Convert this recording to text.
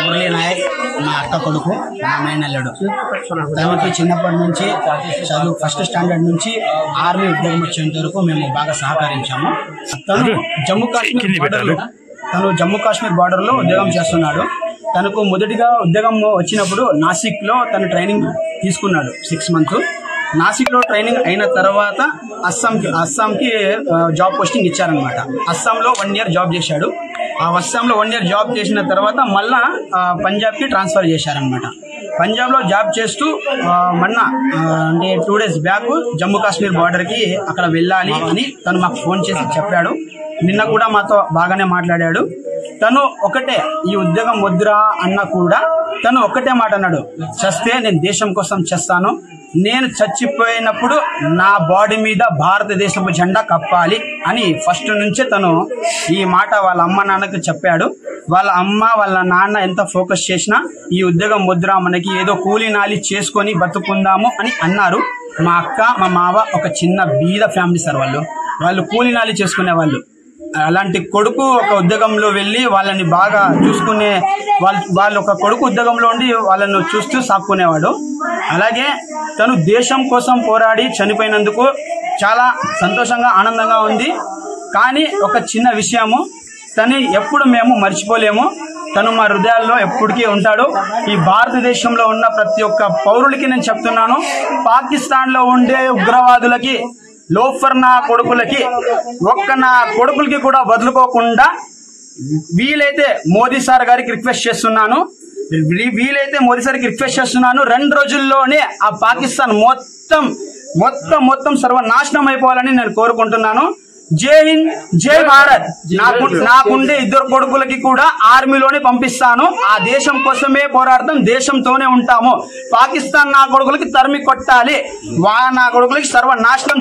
మురళీ నాయక్ మా అక్క కొడుకు, మా మేనల్లుడు. తనకి చిన్నప్పటి నుంచి చదువు ఫస్ట్ స్టాండర్డ్ నుంచి ఆర్మీ ఉద్యోగం వచ్చేంత వరకు మేము బాగా సహకరించాము. తను జమ్మూ కాశ్మీర్ బార్డర్లో ఉద్యోగం చేస్తున్నాడు. తనకు మొదటిగా ఉద్యోగం వచ్చినప్పుడు నాసిక్లో తను ట్రైనింగ్ తీసుకున్నాడు 6 months. నాసిక్లో ట్రైనింగ్ అయిన తర్వాత అస్సాంకి జాబ్ పోస్టింగ్ ఇచ్చారనమాట. అస్సాంలో 1 year జాబ్ చేశాడు. ఆ అస్సాంలో 1 year జాబ్ చేసిన తర్వాత మళ్ళా పంజాబ్కి ట్రాన్స్ఫర్ చేశారనమాట. పంజాబ్లో జాబ్ చేస్తూ మొన్న అంటే 2 days బ్యాక్ జమ్మూ కాశ్మీర్ బార్డర్కి అక్కడ వెళ్ళాలి అని తను మాకు ఫోన్ చేసి చెప్పాడు. నిన్న కూడా మాతో బాగానే మాట్లాడాడు. తను ఒకటే, ఈ ఉద్యోగం వద్దురా అన్న కూడా తను ఒక్కటే మాట అన్నాడు, చస్తే నేను దేశం కోసం చేస్తాను, నేను చచ్చిపోయినప్పుడు నా బాడీ మీద భారతదేశపు జెండా కప్పాలి అని ఫస్ట్ నుంచే తను ఈ మాట వాళ్ళ అమ్మ నాన్నకు చెప్పాడు. వాళ్ళ అమ్మ వాళ్ళ నాన్న ఎంత ఫోకస్ చేసినా ఈ ఉద్యోగం వద్దురా, మనకి ఏదో కూలీ నాలి చేసుకొని బతుకుందాము అని అన్నారు. మా అక్క మా మావ ఒక చిన్న బీద ఫ్యామిలీ సార్. వాళ్ళు కూలీ నాలి చేసుకునే వాళ్ళు. అలాంటి కొడుకు ఒక ఉద్యోగంలో వెళ్ళి వాళ్ళని బాగా చూసుకునే వాళ్ళు ఒక కొడుకు ఉద్యోగంలో ఉండి వాళ్ళను చూస్తూ సాక్కునేవాడు. అలాగే తను దేశం కోసం పోరాడి చనిపోయినందుకు చాలా సంతోషంగా ఆనందంగా ఉంది. కానీ ఒక చిన్న విషయము, తను ఎప్పుడు మేము మర్చిపోలేము. తను మా హృదయాల్లో ఎప్పటికీ ఉంటాడు. ఈ భారతదేశంలో ఉన్న ప్రతి ఒక్క పౌరులకి నేను చెప్తున్నాను, పాకిస్తాన్లో ఉండే ఉగ్రవాదులకి, లోఫర్ నా కొడుకులకి, నా కొడుకులకి కూడా వదులుకోకుండా వీలైతే మోదీ సార్ గారికి రిక్వెస్ట్ చేస్తున్నాను, 2 రోజుల్లోనే ఆ పాకిస్తాన్ మొత్తం సర్వనాశనం అయిపోవాలని నేను కోరుకుంటున్నాను. జై హింద్, జై భారత్. నాకుండే 2 కొడుకులకి కూడా ఆర్మీలోనే పంపిస్తాను. ఆ దేశం కోసమే పోరాడతాం, దేశంతోనే ఉంటాము. పాకిస్తాన్ నా కొడుకులకి తరిమి కొట్టాలి, నా కొడుకులకి సర్వనాశనం